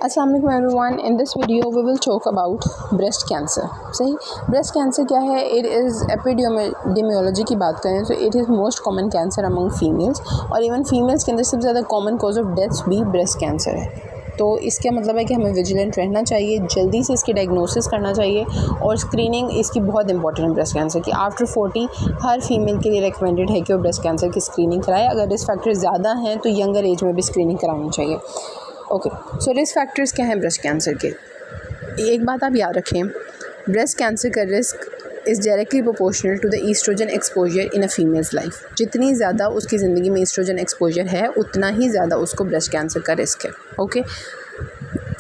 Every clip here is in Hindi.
अस्सलाम वालेकुम everyone. In this video we will talk about breast cancer. सही, ब्रेस्ट कैंसर क्या है? इट इज़ एपिडेमियोलॉजी की बात करें तो it is most common cancer among females, और इवन फीमेल्स के अंदर सबसे ज़्यादा कॉमन कॉज ऑफ डेथ भी ब्रेस्ट कैंसर है। तो इसका मतलब है कि हमें विजिलेंट रहना चाहिए, जल्दी से इसकी डायग्नोसिस करना चाहिए, और स्क्रीनिंग इसकी बहुत इंपॉर्टेंट है ब्रेस्ट कैंसर की। आफ्टर 40 हर फीमेल के लिए रिकमेंडेड है कि वो ब्रेस्ट कैंसर की स्क्रीनिंग कराए। अगर रिस्क फैक्टर ज़्यादा हैं तो यंगर एज में भी स्क्रीनिंग करानी चाहिए। ओके, सो रिस्क फैक्टर्स क्या हैं ब्रेस्ट कैंसर के? एक बात आप याद रखें, ब्रेस्ट कैंसर का risk is directly proportional to the oestrogen exposure in a females life. जितनी ज़्यादा उसकी ज़िंदगी में ईस्ट्रोजन एक्सपोजर है उतना ही ज़्यादा उसको ब्रेस्ट कैंसर का रिस्क है। ओके,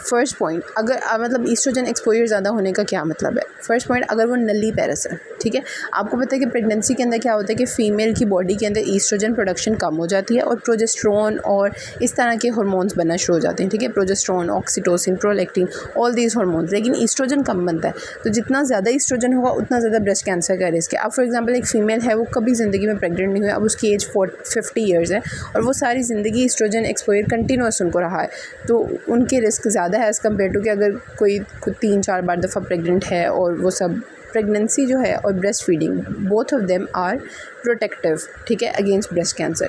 फर्स्ट पॉइंट, अगर मतलब ईस्ट्रोजन एक्सपोजर ज़्यादा होने का क्या मतलब है? फर्स्ट पॉइंट, अगर वो नली पैरस है, ठीक है। आपको पता है कि प्रेगनेंसी के अंदर क्या होता है कि फ़ीमेल की बॉडी के अंदर ईस्ट्रोजन प्रोडक्शन कम हो जाती है और प्रोजेस्टेरोन और इस तरह के हार्मोन्स बनना शुरू हो जाते हैं, ठीक है। Progesterone, oxytocin, prolactin, all these hormones, लेकिन ईस्ट्रोजन कम बनता है। तो जितना ज़्यादा ईस्ट्रोजन होगा उतना ज़्यादा ब्रेस्ट कैंसर का रिस्क है। अब फॉर एग्जाम्पल एक फ़ीमेल है, वो कभी ज़िंदगी में प्रेगनेंट नहीं हुई, अब उसकी एज 50 ईयर्स है और वो सारी ज़िंदगी ईस्ट्रोजन एक्सपोजर कंटिन्यूस उनको रहा है, तो उनके रिस्क ज़्यादा है एज़ कम्पेयर टू कि अगर कोई 3-4 बार दफ़ा प्रेग्नेंट है। और वो सब प्रेगनेंसी जो है और breast feeding, both of them are protective, ठीक है, अगेंस्ट ब्रेस्ट कैंसर।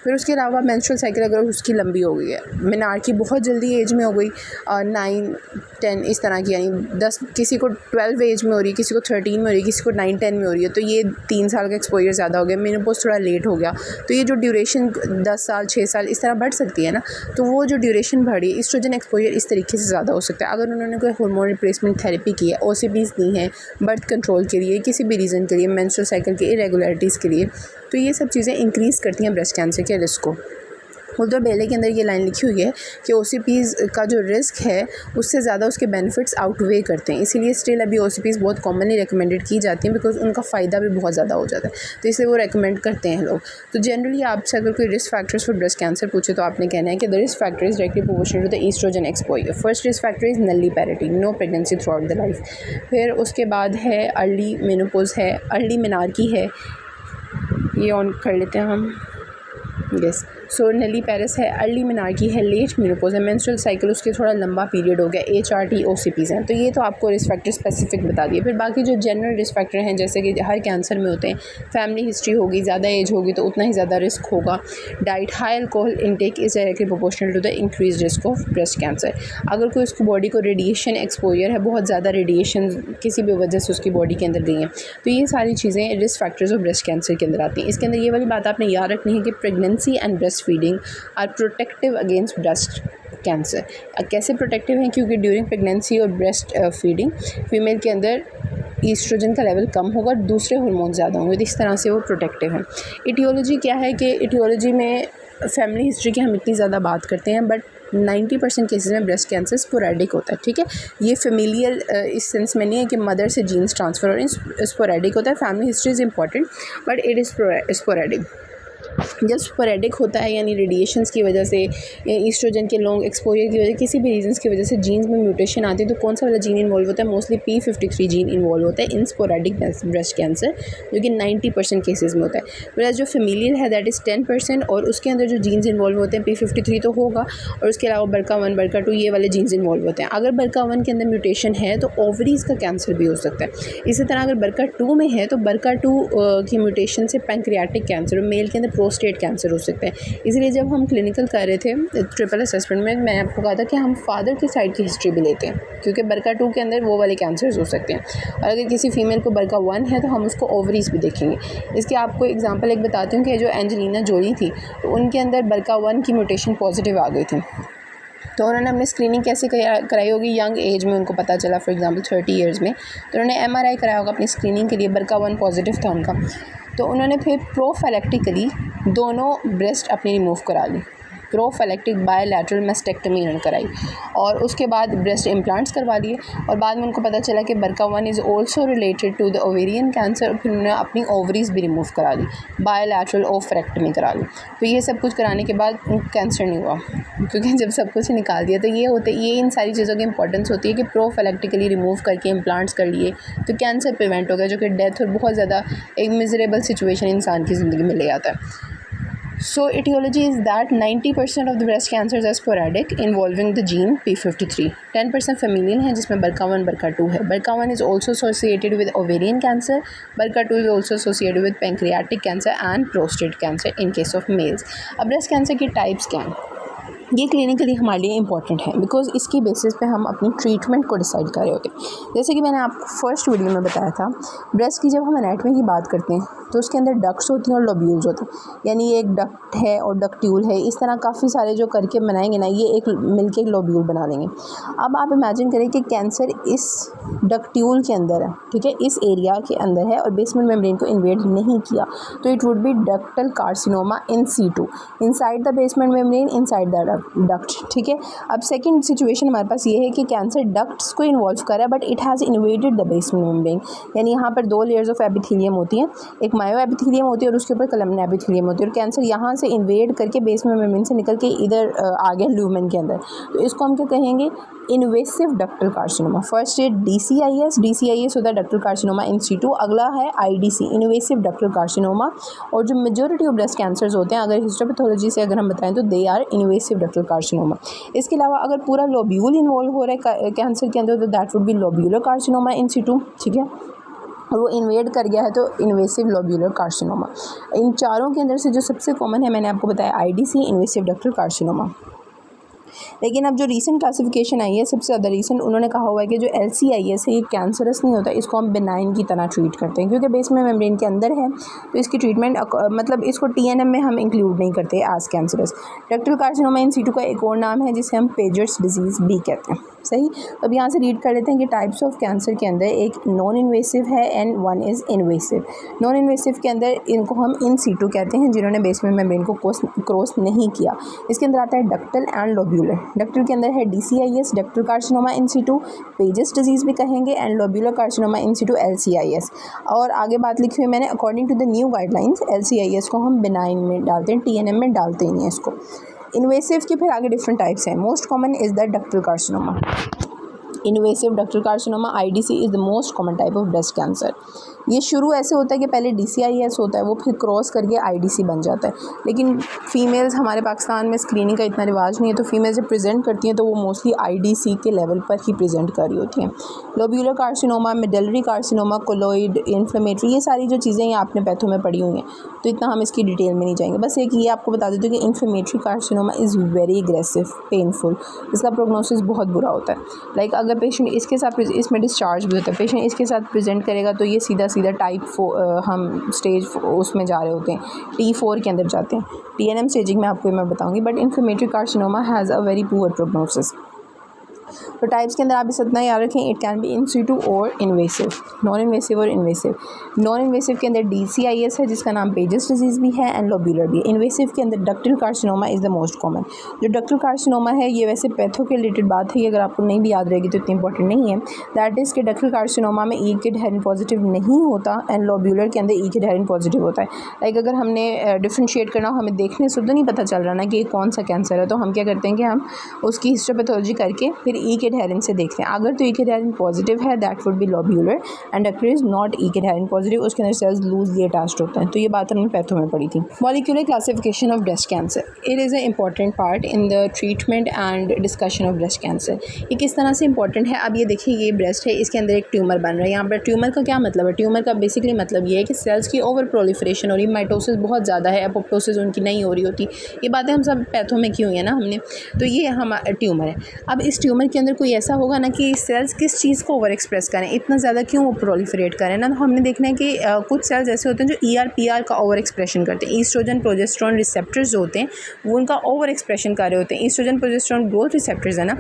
फिर उसके अलावा मेंस्ट्रुअल साइकिल अगर उसकी लंबी हो गई है, मेनार्की बहुत जल्दी एज में हो गई, 9-10 इस तरह की, यानी 10, किसी को 12 एज में हो रही है, किसी को 13 में हो रही है, किसी को 9-10 में हो रही है, तो ये 3 साल का एक्सपोजर ज़्यादा हो गया। मेनोपॉज थोड़ा लेट हो गया, तो ये जो ड्यूरेशन 10 साल 6 साल इस तरह बढ़ सकती है ना, तो वो जो ड्यूरेशन बढ़ी, ईस्ट्रोजन एक्सपोजर इस तरीके से ज़्यादा हो सकता है। अगर उन्होंने कोई हार्मोन रिप्लेसमेंट थेरेपी की है, OCPs दी हैं बर्थ कंट्रोल के लिए, किसी भी रीज़न के लिए, मेंस्ट्रुअल साइकिल के इरेगुलरिटीज़ के लिए, तो ये सब चीज़ें इंक्रीज़ करती हैं ब्रेस्ट कैंसर के रिस्क को। उधर बेले के अंदर ये लाइन लिखी हुई है कि OCPs का जो रिस्क है उससे ज़्यादा उसके बेनिफिट्स आउटवे करते हैं, इसीलिए स्टिल अभी OCPs बहुत कॉमनली रिकमेंडेड की जाती हैं, बिकॉज उनका फ़ायदा भी बहुत ज़्यादा हो जाता है, तो इसलिए वो रेकमेंड करते हैं लोग। तो जनरली आपसे अगर कोई risk factors for breast cancer पूछे तो आपने कहना है कि the risk factor is directly proportional to the oestrogen exposure. First risk factor is nulliparity, no pregnancy throughout the life. फिर उसके बाद है अर्ली मेनोपॉज है, अर्ली मेनार्की है, ये ऑन कर लेते हैं हम, यस। सो नली पैरस है, अर्ली मेनार्की है, लेट मेनोपॉज है, मेंस्ट्रुअल साइकिल उसके थोड़ा लंबा पीरियड हो गया, HRT OCPs हैं। तो ये तो आपको रिस्क फैक्टर स्पेसिफिक बता दिए। फिर बाकी जो जनरल रिस्क फैक्टर हैं, जैसे कि हर कैंसर में होते हैं, फैमिली हिस्ट्री होगी, ज़्यादा एज होगी तो उतना ही ज़्यादा रिस्क होगा। Diet, high alcohol intake is directly proportional to the increase risk of breast cancer. अगर कोई उसकी बॉडी को रेडिएशन एक्सपोजर है, बहुत ज़्यादा रेडिएशन किसी भी वजह से उसकी बॉडी के अंदर गई हैं, तो ये सारी चीज़ें risk factors of breast cancer के अंदर आती हैं। इसके अंदर ये वाली बात आपने याद रखनी है कि pregnancy and breast feeding are protective against breast cancer. कैसे प्रोटेक्टिव हैं? क्योंकि ड्यूरिंग प्रेगनेंसी और ब्रेस्ट फीडिंग फीमेल के अंदर ईस्ट्रोजन का लेवल कम होगा, दूसरे हार्मोन ज़्यादा होंगे, तो इस तरह से वो प्रोटेक्टिव हैं। इटियोलॉजी क्या है कि इटियोलॉजी में फैमिली हिस्ट्री की हम इतनी ज़्यादा बात करते हैं, बट 90% केसेस में ब्रेस्ट कैंसर स्पोरेडिक होता है, ठीक है। ये फेमिलियल इस सेंस में नहीं है कि मदर से जीन्स ट्रांसफ़र और स्पोरेडिक होता है। Family history is important but it is sporadic. जब स्पोरेडिक होता है, यानी रेडिएशंस की वजह से, ईस्ट्रोजन के लॉन्ग एक्सपोजर की वजह से, किसी भी रीजंस की वजह से जीन्स में म्यूटेशन आती है, तो कौन सा वाला जीन इन्वॉल्व होता है? मोस्टली P53 जीन इन्वॉल्व होता है इन स्पोरेडिक ब्रेस्ट कैंसर, जो कि 90% केसेस में होता है। वैसे जो फेमिलियल है दैट इज़ 10%, और उसके अंदर जो जीन्स इन्वॉल्व होते हैं P53 तो होगा, और उसके अलावा BRCA1 BRCA2 ये वाले जीन्स इन्वॉल्व होते हैं। अगर BRCA1 के अंदर म्यूटेशन है तो ओवरीज का कैंसर भी हो सकता है। इसी तरह अगर BRCA2 में है तो BRCA2 की म्यूटेशन से पैंक्रियाटिक कैंसर, मेल के अंदर प्रोस्टेट कैंसर हो सकता है। इसलिए जब हम क्लिनिकल कर रहे थे ट्रिपल असेसमेंट में, मैं आपको कहा था कि हम फादर की साइड की हिस्ट्री भी लेते हैं, क्योंकि BRCA2 के अंदर वो वाले कैंसर्स हो सकते हैं, और अगर किसी फीमेल को BRCA1 है तो हम उसको ओवरीज भी देखेंगे। इसके आपको एग्जांपल एक बताती हूँ कि जो एंजेलिना जोली थी, तो उनके अंदर BRCA1 की म्यूटेशन पॉजिटिव आ गई थी, तो उन्होंने अपनी स्क्रीनिंग कैसे कराई होगी? यंग एज में उनको पता चला, फॉर एग्जांपल 30 ईयर्स में, तो उन्होंने MRI कराया होगा अपनी स्क्रीनिंग के लिए, BRCA1 पॉजिटिव था उनका, तो उन्होंने फिर प्रोफाइलेक्टिकली दोनों ब्रेस्ट अपनी रिमूव करा ली, प्रोफाइलेक्टिक बायलैटरल मेस्टेक्टमी उन्होंने कराई, और उसके बाद ब्रेस्ट इम्प्लांट्स करवा लिए, और बाद में उनको पता चला कि BRCA1 is also related to the ovarian cancer, और फिर उन्होंने अपनी ओवरीज भी रिमूव करा ली, बायलैटरल ओफरेक्टमी करा ली। तो ये सब कुछ कराने के बाद उनको कैंसर नहीं हुआ, क्योंकि जब सब कुछ निकाल दिया। तो ये इन सारी चीज़ों की इंपॉर्टेंस होती है कि प्रोफाइलेक्टिकली रिमूव करके इम्प्लांट्स कर लिए तो कैंसर प्रिवेंट हो गया, जो कि डेथ और बहुत ज़्यादा एक मिजरेबल सिचुएशन इंसान की ज़िंदगी में ले आता है। So etiology is that 90% of the breast cancers are sporadic involving the gene P53. 10% familial हैं जिसमें BRCA1 BRCA2 है. BRCA1 is also associated with ovarian cancer. BRCA2 is also associated with pancreatic cancer and prostate cancer in case of males. अब breast cancer की types क्या हैं? ये क्लिनिकली हमारे लिए इंपॉर्टेंट है बिकॉज इसकी बेसिस पे हम अपनी ट्रीटमेंट को डिसाइड कर रहे होते हैं. जैसे कि मैंने आपको फर्स्ट वीडियो में बताया था, ब्रेस्ट की जब हम एनाटमी की बात करते हैं तो उसके अंदर डक्ट्स होती हैं और लोब्यूल्स होते हैं. यानी ये एक डक्ट है और डक्ट्यूल है, इस तरह काफ़ी सारे जो करके बनाएंगे ना, ये एक मिलके एक लोब्यूल बना लेंगे. अब आप इमेजिन करें कि कैंसर इस डक्ट्यूल के अंदर है, ठीक है, इस एरिया के अंदर है और बेसमेंट मेम्ब्रेन को इन्वेड नहीं किया, तो it would be ductal carcinoma in situ, inside the basement membrane, inside the duct. ठीक है. अब सेकंड सिचुएशन हमारे पास ये है कि कैंसर डक्ट्स को इन्वॉल्व कर रहा है but it has invaded the basement membrane. यानी यहाँ पर 2 लेयर्स ऑफ एपिथेलियम होती हैं, एक मायो एपिथेलियम होती है और उसके ऊपर कलमना एपिथेलियम होती है, और कैंसर यहाँ से इन्वेड करके बेसमेंट मेम्ब्रेन से निकल के इधर आ गया ल्यूमेन के अंदर. तो इसको हम क्या कहेंगे? Invasive ductal carcinoma. फर्स्ट है DCIS होता है डक्टल कार्सिनोमा इन सीटू. अगला है IDC, इन्वेसिव डक्टल कार्सिनोमा. और जो मेजॉरिटी ऑफ ब्रेस्ट कैंसर्स होते हैं, अगर हिस्टोपैथोलॉजी से अगर हम बताएं तो they are invasive ductal carcinoma. इसके अलावा अगर पूरा लोब्यूल इन्वॉल्व हो रहा है कैंसर के अंदर तो that would be lobular carcinoma in situ. ठीक है. और वो इन्वेड कर गया है तो इन्वेसिव लोब्यूलर कार्सिनोमा. इन चारों के अंदर से जो सबसे कॉमन है मैंने आपको बताया IDC, इन्वेसिव डक्टल कार्सिनोमा. लेकिन अब जो रीसेंट क्लासिफिकेशन आई है, सबसे ज़्यादा रीसेंट, उन्होंने कहा हुआ है कि जो LCIS है ये कैंसरस नहीं होता, इसको हम बेनाइन की तरह ट्रीट करते हैं क्योंकि बेसमेंट मेम्ब्रेन के अंदर है, तो इसकी ट्रीटमेंट मतलब इसको TNM में हम इंक्लूड नहीं करते as cancerous. Ductal carcinoma in situ का एक और नाम है जिसे हम पेजर्स डिजीज़ भी कहते हैं. सही. अब यहाँ से रीड कर लेते हैं कि टाइप्स ऑफ कैंसर के अंदर एक नॉन इन्वेसिव है and one is invasive. Non invasive के अंदर इनको हम इन सीटू कहते हैं जिन्होंने बेसमेंट मेम्ब्रेन को क्रॉस नहीं किया. इसके अंदर आता है डक्टल एंड लोब्यूलर. डक्टल के अंदर है DCIS, ductal carcinoma in situ, Paget's disease भी कहेंगे, and lobular carcinoma in situ LCIS. और आगे बात लिखी हुई मैंने, according to the new guidelines LCIS को हम बेनाइन में डालते हैं, TNM में डालते ही नहीं है इसको. इन्वेसिव के फिर आगे डिफरेंट टाइप्स हैं. Most common is the ductal carcinoma. Invasive ductal carcinoma IDC is the most common type of breast cancer. ये शुरू ऐसे होता है कि पहले DCIS होता है, वो फिर क्रॉस करके IDC बन जाता है. लेकिन फ़ीमेल्स हमारे पाकिस्तान में स्क्रीनिंग का इतना रिवाज नहीं है, तो फीमेल्स जब प्रेजेंट करती हैं तो वो मोस्टली IDC के लेवल पर ही प्रेजेंट कर रही होती हैं. Lobular carcinoma, medullary carcinoma, colloid, inflammatory, ये सारी जो चीज़ें ये आपने पैथो में पढ़ी हुई हैं, तो इतना हम इसकी डिटेल में नहीं जाएंगे. बस एक ये आपको बता देते हैं कि inflammatory carcinoma is very aggressive, painful. इसका प्रोग्नोसिस बहुत बुरा होता है. लाइक अगर पेशेंट इसके साथ, इसमें डिस्चार्ज भी होता है, पेशेंट इसके साथ प्रेजेंट करेगा तो ये सीधा टाइप 4 हम स्टेज उसमें जा रहे होते हैं, T4 के अंदर जाते हैं. TNM स्टेजिंग में आपको मैं बताऊंगी. But inflammatory carcinoma has a very poor prognosis. तो टाइप्स के अंदर आप इस इतना याद रखें, it can be in situ और इन्वेसिव, नॉन इन्वेसिव और इन्वेसिव. नॉन इन्वेसिव के अंदर DCIS है जिसका नाम पेजेस डिजीज़ भी है एंड लोब्यूलर भी है. इन्वेसिव के अंदर ductal carcinoma is the most common. जो डक्टल कार्सिनोमा है ये वैसे पैथो के रिलेटेड बात है, ये अगर आपको नहीं भी याद रहेगी तो इतनी इंपॉर्टेंट नहीं है. दैट इज़ के डक्टल कार्सिनोमा में ई के एडहेरेंट पॉजिटिव नहीं होता एंड लोब्यूलर के अंदर ई के एडहेरेंट पॉजिटिव होता है. लाइक अगर हमने डिफ्रेंशिएट करना हो, हमें देखने से तो नहीं पता चल रहा ना कि कौन सा कैंसर है, तो हम क्या करते हैं कि हम उसकी हिस्टोपैथोलॉजी करके फिर ई के एडहेरेंट से देखते हैं. अगर तो ई के एडहेरेंट पॉजिटिव है that would be lobular and ductal is not E cadherin positive, उसके अंदर सेल्स लूजली अटैच्ड होते हैं. तो ये बात हमने पैथो में पढ़ी थी. Molecular classification of breast cancer, it is a important part in the treatment and discussion of breast cancer. ये किस तरह से इंपॉर्टेंट है? अब ये देखिए, ये ब्रेस्ट है, इसके अंदर एक ट्यूमर बन रहा है. यहाँ पर ट्यूमर का क्या मतलब है? ट्यूमर का बेसिकली मतलब ये है कि सेल्स की ओवर प्रोलिफरेशन हो रही है, माइटोसिस बहुत ज़्यादा है, एपोप्टोसिस उनकी नहीं हो रही होती. ये बातें हम सब पैथो में की हुई है ना हमने. तो ये हम ट्यूमर है. अब इस ट्यूमर के अंदर कोई ऐसा होगा ना कि सेल्स किस चीज़ को ओवर एक्सप्रेस करें, इतना ज़्यादा क्यों वो प्रोलिफरेट करें ना. तो हमने देखना है कि कुछ सेल्स ऐसे होते हैं जो ER/PR का ओवर एक्सप्रेशन करते हैं. ईस्ट्रोजन प्रोजेस्टेरोन रिसेप्टर्स जो होते हैं वो उनका ओवर एक्सप्रेशन कर रहे होते हैं. ईस्ट्रोजन प्रोजेस्टेरोन ग्रोथ रिसेप्टर्स है ना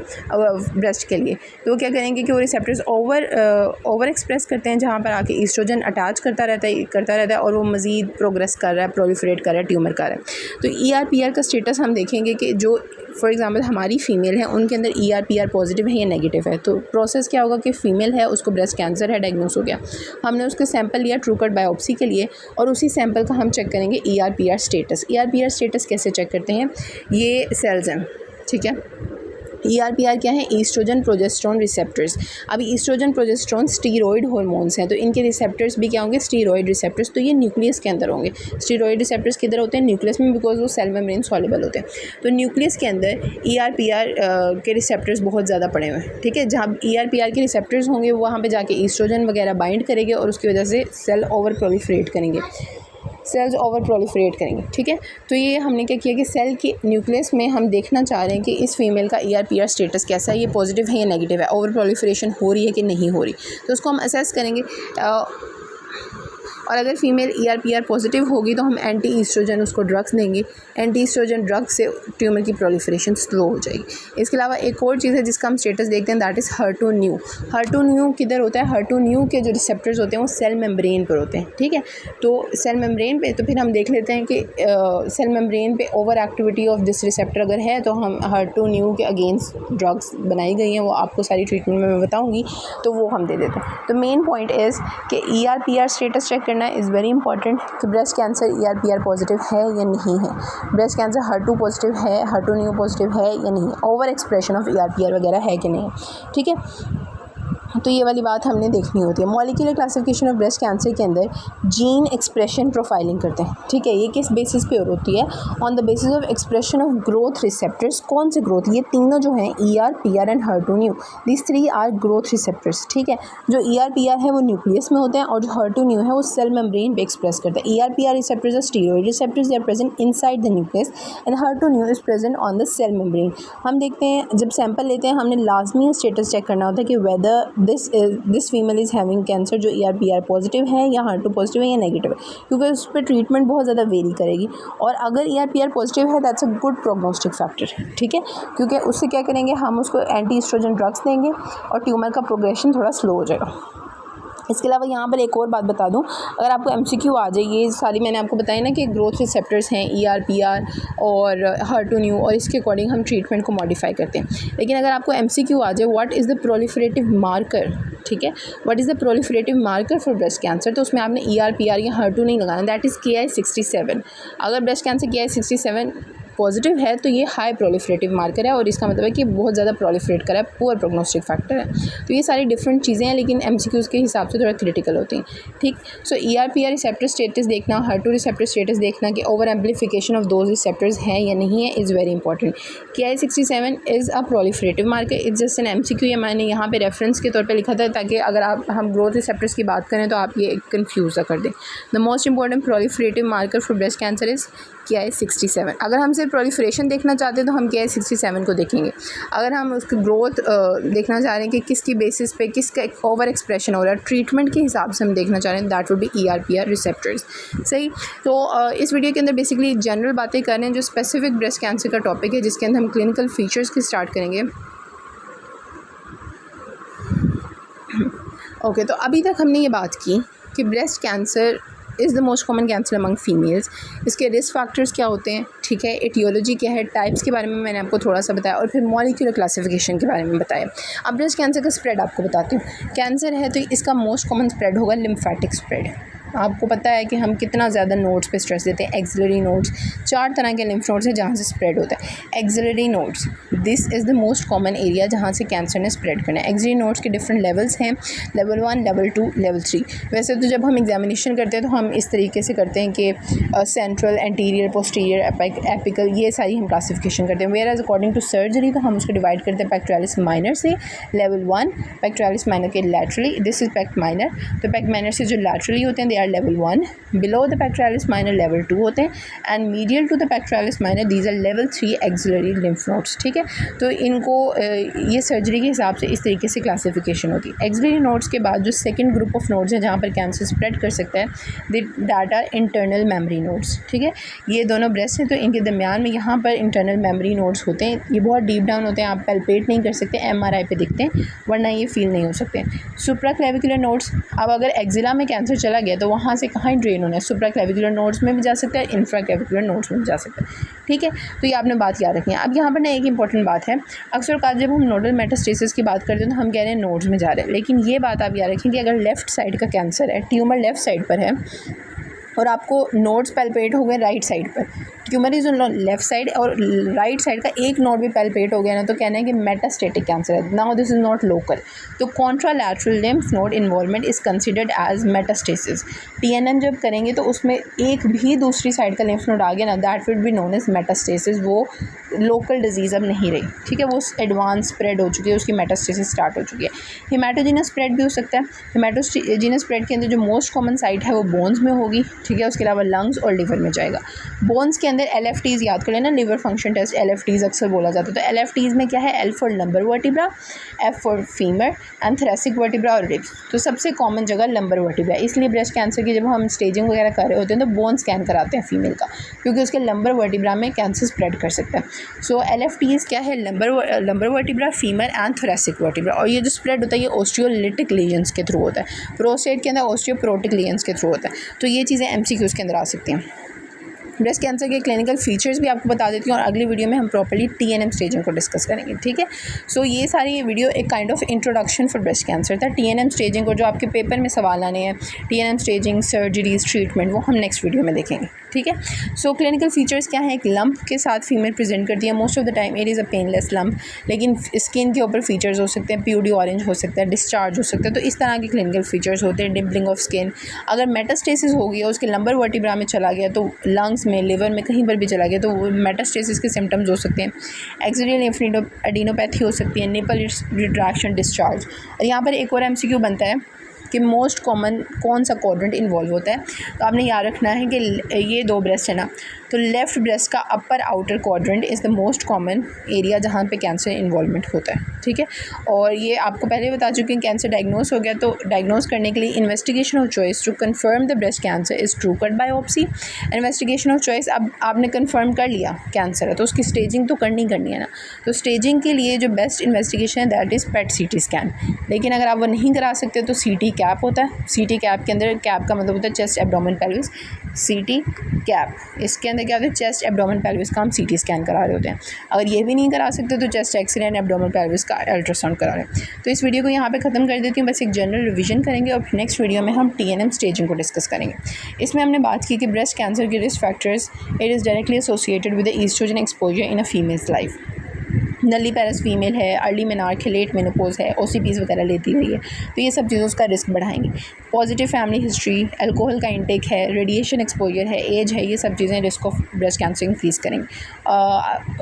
ब्रेस्ट के लिए, तो वो क्या करेंगे कि वो रिसेप्टर्स ओवर एक्सप्रेस करते हैं, जहाँ पर आके ईस्ट्रोजन अटैच करता रहता है और वो मज़ीद प्रोग्रेस कर रहा है, प्रोलिफरेट कर रहा है, ट्यूमर कर रहा है. तो ER/PR का स्टेटस हम देखेंगे कि जो फॉर एग्जांपल हमारी फ़ीमेल है उनके अंदर ER/PR पॉजिटिव है या नेगेटिव है. तो प्रोसेस क्या होगा कि फ़ीमेल है, उसको ब्रेस्ट कैंसर है, डायग्नोस हो गया, हमने उसके सैंपल लिया ट्रूकट बायोप्सी के लिए और उसी सैंपल का हम चेक करेंगे ER/PR स्टेटस. ER/PR स्टेटस कैसे चेक करते हैं? ये सेल्स हैं, ठीक है, ERPR क्या है, ईस्ट्रोजन प्रोजेस्टेरोन रिसेप्टर्स। अब ईस्ट्रोजन प्रोजेस्टेरोन स्टीरॉयड हार्मोन्स हैं, तो इनके रिसेप्टर्स भी क्या होंगे, स्टीरॉयड रिसेप्टर्स। तो ये न्यूक्लियस के अंदर होंगे। स्टीरॉयड रिसेप्टर्स किधर होते हैं, न्यूक्लियस में, बिकॉज वो सेल मेम्ब्रेन सॉल्युबल होते हैं। तो न्यूक्लियस के अंदर ERPR के रिसेप्टर्स बहुत ज़्यादा पड़े हुए हैं, ठीक है। जहाँ ERPR के रिसेप्टर्स होंगे वहाँ पर जाके ईस्ट्रोजन वगैरह बाइंड करेंगे और उसकी वजह से सेल ओवर प्रोलिफरेट करेंगे, सेल्स ओवर प्रोलिफरेट करेंगे, ठीक है। तो ये हमने क्या किया कि सेल के न्यूक्लियस में हम देखना चाह रहे हैं कि इस फीमेल का ERPR स्टेटस कैसा है, ये पॉजिटिव है या नेगेटिव है, ओवर प्रोलिफरेशन हो रही है कि नहीं हो रही। तो उसको हम असेस करेंगे और अगर फीमेल ERPR पॉजिटिव होगी तो हम एंटी ईस्ट्रोजन उसको ड्रग्स देंगे। एंटी ईस्ट्रोजन ड्रग्स से ट्यूमर की प्रोलिफरेशन स्लो हो जाएगी। इसके अलावा एक और चीज़ है जिसका हम स्टेटस देखते हैं, दैट इज़ HER2/neu। HER2/neu किधर होता है, HER2/neu के जो रिसेप्टर्स होते हैं वो सेल मेम्ब्रेन पर होते हैं, ठीक है। तो सेल मेम्ब्रेन पे, तो फिर हम देख लेते हैं कि सेल मेम्ब्रेन पे over activity of this receptor अगर है तो हम HER2/neu के अगेंस्ट ड्रग्स बनाई गई हैं, वो आपको सारी ट्रीटमेंट में मैं बताऊँगी, तो वो हम दे देते हैं। तो मेन पॉइंट इज़ कि ERPR स्टेटस चेक करना इज़ वेरी इंपॉर्टेंट कि ब्रेस्ट कैंसर ERPR पॉजिटिव है या नहीं है, ब्रेस्ट कैंसर HER2 पॉजिटिव है, HER2/neu पॉजिटिव है या नहीं, ओवर एक्सप्रेशन ऑफ ERPR वगैरह है कि नहीं, ठीक है। तो ये वाली बात हमने देखनी होती है। Molecular classification of breast cancer के अंदर जीन एक्सप्रेशन प्रोफाइलिंग करते हैं, ठीक है। ये किस बेसिस पे होती है, on the basis of expression of growth receptors. कौन से ग्रोथ, ये तीनों जो हैं ERPR and HER2/neu, this 3 are growth receptors, ठीक है। जो ERPR है वो न्यूक्लियस में होते हैं और जो HER2/neu है वो सेल मेम्ब्रेन पे एक्सप्रेस करते हैं। ERPR receptors are steroid receptors, they are present inside the nucleus and HER2/neu is present on the cell membrane. हम देखते हैं जब सैंपल लेते हैं हमने लाजमी स्टेटस चेक करना होता है कि whether this female is having cancer, जो ERPR पॉजिटिव है या HER2 पॉजिटिव है या नेगेटिव है, क्योंकि उस पर ट्रीटमेंट बहुत ज़्यादा वेरी करेगी। और अगर ERPR पॉजिटिव है that's a good prognostic factor, ठीक है, क्योंकि उससे क्या करेंगे, हम उसको एंटी ईस्ट्रोजन ड्रग्स देंगे और ट्यूमर का प्रोग्रेशन थोड़ा स्लो हो जाएगा। इसके अलावा यहाँ पर एक और बात बता दूँ, अगर आपको MCQ आ जाए, ये सारी मैंने आपको बताई ना कि ग्रोथ रिसेप्टर्स हैं ERPR और HER2/neu, और इसके अकॉर्डिंग हम ट्रीटमेंट को मॉडिफाई करते हैं। लेकिन अगर आपको MCQ आ जाए what is the proliferative marker, ठीक है, what is the proliferative marker for breast cancer, तो उसमें आपने ERPR या HER2 नहीं लगाना, दैट इज़ KI67। अगर ब्रेस्ट कैंसर KI67 पॉजिटिव है तो ये हाई प्रोलिफरेटिव मार्कर है और इसका मतलब है कि बहुत ज़्यादा प्रोलिफरेट करा है, पुअर प्रोग्नोस्टिक फैक्टर है। तो ये सारी डिफरेंट चीज़ें हैं लेकिन MCQs के हिसाब से थोड़ा क्रिटिकल होती हैं, ठीक। सो ERPR रिसेप्टर स्टेटस देखना, HER2 रिसेप्टर स्टेटस देखना कि over amplification of those receptors हैं या नहीं है is very important. KI67 is a proliferative marker, it's just an MCQ, या मैंने यहाँ पे रेफरेंस के तौर पे लिखा था ताकि अगर हम ग्रोथ रिसेप्टर्स की बात करें तो आप ये कन्फ्यूज़ कर दें। The most important proliferative marker for breast cancer is KI67। अगर हम सिर्फ प्रोलिफरेशन देखना चाहते हैं तो हम KI67 को देखेंगे। अगर हम उसकी ग्रोथ देखना चाह रहे हैं कि किसकी बेसिस पे किसका ओवर एक्सप्रेशन हो रहा है, ट्रीटमेंट के हिसाब से हम देखना चाह रहे हैं, that would B ERPR receptors, सही। तो इस वीडियो के अंदर बेसिकली जनरल बातें कर रहे हैं जो स्पेसिफिक ब्रेस्ट कैंसर का टॉपिक है, जिसके अंदर हम क्लिनिकल फीचर्स की स्टार्ट करेंगे। ओके, तो अभी तक हमने ये बात की कि breast cancer is the most common cancer among females, इसके रिस्क फैक्टर्स क्या होते हैं, ठीक है, एटियोलॉजी क्या है, टाइप्स के बारे में मैंने आपको थोड़ा सा बताया और फिर मॉलिक्यूलर क्लासिफिकेशन के बारे में बताया। अब ब्रेस्ट कैंसर का स्प्रेड आपको बताती हूँ। कैंसर है तो इसका मोस्ट कॉमन स्प्रेड होगा लिम्फेटिक स्प्रेड। आपको पता है कि हम कितना ज़्यादा नोड्स पे स्ट्रेस देते हैं। एक्सिलरी नोड्स, 4 तरह के लिम्फ नोड्स हैं जहाँ से स्प्रेड होता है। Axillary nodes, this is the most common area जहाँ से कैंसर ने स्प्रेड करना है। एक्सिलरी नोड्स के डिफरेंट लेवल्स हैं, लेवल 1, लेवल 2, लेवल 3। वैसे तो जब हम एग्जामिनेशन करते हैं तो हम इस तरीके से करते हैं कि सेंट्रल, एंटीरियर, पोस्टीरियर, एपिकल, ये सारी हम क्लासिफिकेशन करते हैं। Where as according to surgery तो हम उसको डिवाइड करते हैं पेक्टोरालिस माइनर से। लेवल 1 पेक्टोरालिस माइनर के laterally, this is pect minor, तो पेक्ट माइनर से जो लैटरली होते हैं they are level 1, below the pectoralis minor level 2 होते हैं, and medial to the pectoralis minor these are level 3 axillary lymph nodes, ठीक है। तो इनको ये सर्जरी के हिसाब से इस तरीके से क्लासिफिकेशन होती है। एक्सिलरी नोड्स के बाद जो सेकंड ग्रुप ऑफ नोड्स हैं जहाँ पर कैंसर स्प्रेड कर सकता है, that are internal mammary nodes, ठीक है। ये दोनों ब्रेस्ट हैं तो इनके दरमियान में यहाँ पर इंटरनल मेमोरी नोड्स होते हैं। ये बहुत डीप डाउन होते हैं, आप पैल्पेट नहीं कर सकते, MRI पे दिखते हैं, वरना ये फील नहीं हो सकते। सुप्राक्लेविकुलर नोड्स, अब अगर एक्जिला में कैंसर चला गया तो वहाँ से कहाँ ड्रेन होना है, सुप्राक्लेविकुलर नोड्स में भी जा सकता है, इंफ्राक्लेविकुलर नोड्स में भी जा सकता है, ठीक है। तो ये आपने बात याद रखनी है। अब यहाँ पर ना एक इंपॉर्टेंट बात है, अक्सर का जब हम नोडल मेटास्टेसिस की बात करते हैं तो हम कह रहे हैं नोड्स में जा रहे हैं, लेकिन ये बात आप याद रखें कि अगर लेफ़्ट साइड का कैंसर है, ट्यूमर लेफ़्ट साइड पर है और आपको नोड्स पैल्पेट हो गए राइट साइड पर, tumour is on left side और राइट साइड का एक नोड भी पैल्पेट हो गया ना तो कहना है कि मेटास्टेटिक कैंसर है. Now this is not local. तो contralateral lymph node involvement is considered as metastasis. TNM जब करेंगे तो उसमें एक भी दूसरी साइड का लिम्फ नोड आ गया ना, that would be known as metastasis. वो लोकल डिजीज़ अब नहीं रही, ठीक है, वो एडवांस स्प्रेड हो चुकी है, उसकी मेटास्टेसिस स्टार्ट हो चुकी है. हिमेटोजेनस स्प्रेड भी हो सकता है. हिमेटोजेनस स्प्रेड के अंदर जो मोस्ट कॉमन साइट है वो बोन्स में होगी, ठीक है, उसके अलावा लंग्स और लिवर में जाएगा. बोन्स के अंदर LFTs याद कर लेना, लिवर फंक्शन टेस्ट LFTs अक्सर बोला जाता है. तो LFTs में क्या है, L for lumbar vertebra, F for femur and thoracic vertebra और रिब्स. तो सबसे कॉमन जगह लंबर वर्टिब्रा, इसलिए ब्रेस्ट कैंसर की जब हम स्टेजिंग वगैरह कर रहे होते हैं तो बोन स्कैन कराते हैं फीमेल का, क्योंकि उसके लंबर वर्टिब्रा में कैंसर स्प्रेड कर सकता है. सो LFTs क्या है, lumbar vertebra, femur and thoracic vertebra. और ये जो स्प्रेड होता है ये ऑस्टियोलिटिक लीजन्स के थ्रू होता है. प्रोस्टेट के अंदर ऑस्टियोप्रोटिक लीजन्स के थ्रू होता है. तो ये चीज़ें MCQs के अंदर आ सकती हैं. ब्रेस्ट कैंसर के क्लिनिकल फीचर्स भी आपको बता देती हूँ और अगली वीडियो में हम प्रॉपर्ली TNM स्टेजिंग को डिस्कस करेंगे, ठीक है. सो ये सारी वीडियो एक kind of introduction for breast cancer था. TNM स्टेजिंग को जो आपके पेपर में सवाल आने हैं, TNM स्टेजिंग, सर्जरीज, ट्रीटमेंट, वो हम नेक्स्ट वीडियो में देखेंगे, ठीक है. सो क्लिनिकल फीचर्स क्या है, एक लंप के साथ फीमेल प्रेजेंट करती है. Most of the time it is a painless lump, लेकिन स्किन के ऊपर फीचर्स हो सकते हैं, PUD ऑरेंज हो सकता है, डिस्चार्ज हो सकता है. तो इस तरह के क्लिनिकल फीचर्स होते हैं. डिम्पलिंग ऑफ स्किन, अगर मेटास्टेसिस हो गया, उसके लंबर वर्टिब्रा में चला गया, तो लंग्स में, लिवर में, कहीं पर भी चला गया, तो वो मेटास्टेसिस के सिम्टम्स हो सकते हैं. एक्सिडियल एडेनोपैथी हो सकती है, निपल रिट्रैक्शन, डिस्चार्ज. और यहाँ पर एक और MCQ बनता है कि मोस्ट कॉमन कौन सा क्वाड्रेंट इन्वॉल्व होता है. तो आपने याद रखना है कि ये दो ब्रेस्ट है ना, तो लेफ़्ट ब्रेस्ट का upper outer quadrant is the most common area जहाँ पे कैंसर इन्वॉल्वमेंट होता है, ठीक है. और ये आपको पहले बता चुकी हूँ, कैंसर डायग्नोस हो गया तो डायग्नोस करने के लिए investigation of choice to confirm the breast cancer is true cut biopsy. Investigation of choice, अब आपने कंफर्म कर लिया कैंसर है तो उसकी स्टेजिंग तो करनी है ना. तो स्टेजिंग के लिए जो बेस्ट इन्वेस्टिगेशन है that is PET CT scan. लेकिन अगर आप वो नहीं करा सकते तो CT कैप होता है. CT कैप के अंदर, कैप का मतलब होता है chest abdomen pelvis. CT cap, इसके अंदर क्या होता है, चेस्ट एब्डोमेन पेल्विस का हम CT स्कैन करा रहे होते हैं. अगर ये भी नहीं करा सकते तो chest x ray and abdomen pelvis का अल्ट्रासाउंड करा रहे हैं. तो इस वीडियो को यहाँ पे ख़त्म कर देती हूँ. बस एक जनरल रिवीजन करेंगे और फिर नेक्स्ट वीडियो में हम TNM स्टेजिंग को डिस्कस करेंगे. इसमें हमने बात की कि ब्रेस्ट कैंसर के risk factors, it is directly associated with the oestrogen exposure in a females life. Nulliparous female है, अर्ली मेनार्क है, लेट मेनोपॉज है, OCPs वगैरह लेती रही है, तो ये सब चीज़ें उसका रिस्क बढ़ाएंगी. पॉजिटिव फैमिली हिस्ट्री, अल्कोहल का इंटेक है, रेडिएशन एक्सपोजर है, एज है, ये सब चीज़ें risk of breast cancer increase करेंगे.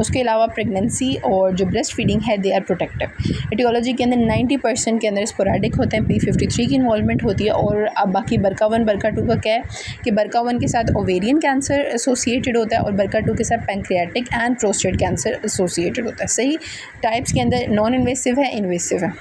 उसके अलावा प्रेगनेंसी और जो ब्रेस्ट फीडिंग है दे आर प्रोटेक्टिव. एटियोलॉजी के अंदर 90% के अंदर स्पोरेडिक होते हैं, P53 की इन्वॉल्वमेंट होती है. और अब बाकी BRCA1 BRCA2 का क्या है कि BRCA1 के साथ ओवेरियन कैंसर एसोसिएटेड होता है और BRCA2 के साथ pancreatic and prostate cancer associated होता है. सही टाइप्स के अंदर नॉन इन्वेसिव है, इन्वेसिव है.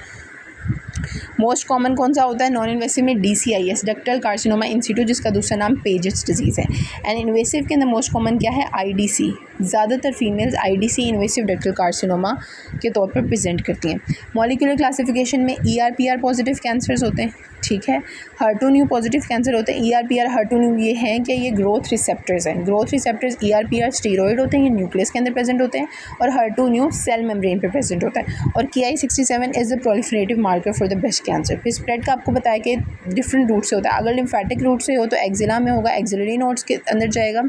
मोस्ट कॉमन कौन सा होता है, नॉन इन्वेसिव में DCIS, डक्टल कार्सिनोमा इन सिटू, जिसका दूसरा नाम पेजेस डिजीज़ है. एंड इन्वेसिव के अंदर मोस्ट कॉमन क्या है, IDC. ज़्यादातर females IDC, invasive ductal carcinoma के तौर पर प्रेजेंट करती हैं. मॉलिक्यूलर क्लासिफिकेशन में ER/PR पॉजिटिव कैंसर्स होते हैं, ठीक है. HER2/neu पॉजिटिव कैंसर होते हैं. ER/PR HER2/neu ये हैं कि ये ग्रोथ रिसेप्टर्स हैं. ग्रोथ रिसेप्टर्स ER/PR स्टीरॉयड होते हैं, ये न्यूक्लियस के अंदर प्रेजेंट होते हैं. और HER2/neu सेल मेम्ब्रेन पे प्रेजेंट होता है. और Ki-67 is the proliferative marker for the breast cancer. फिर स्प्रेड का आपको बताया कि डिफरेंट रूट से होता है. अगर लिम्फेटिक रूट से हो तो एक्जिला में होगा, एक्सिलरी नोड्स के अंदर जाएगा.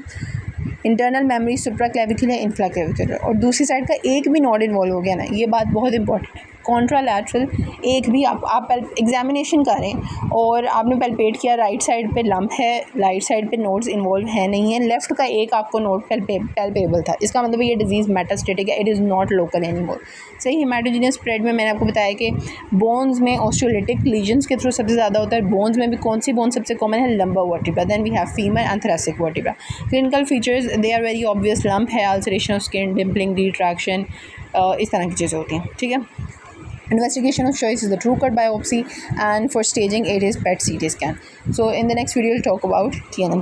इंटरनल मेमोरी, सुप्रा क्लेविकुलर, इंफ्रा क्लेविकुलर. और दूसरी साइड का एक भी नोड इन्वॉल्व हो गया ना, ये बात बहुत इंपॉर्टेंट है. कॉन्ट्रालैटरल एक भी आप एग्जामिनेशन करें और आपने पैल्पेट किया, राइट साइड पे लंप है, राइट साइड पे नोड्स इन्वॉल्व है नहीं है, लेफ्ट का एक आपको नोड पैल्पेबल था, इसका मतलब ये डिजीज़ मेटास्टेटिक है, it is not local anymore. सही. हिमेटोजेनियस स्प्रेड में मैंने आपको बताया कि बोन्स में ऑस्टियोलिटिक लीजन्स के थ्रू सबसे ज़्यादा होता है. बोन्स में भी कौन सी बोन सबसे कॉमन है, lumbar vertebra. Then we have femur and thoracic vertebra. Clinical features they are very obvious. Lump है, ulceration of skin, dimpling, retraction, इस तरह की चीज़ें होती हैं, ठीक है. Investigation of choice is the true cut biopsy, and for staging it is PET CT scan. So in the next video we'll talk about TNM.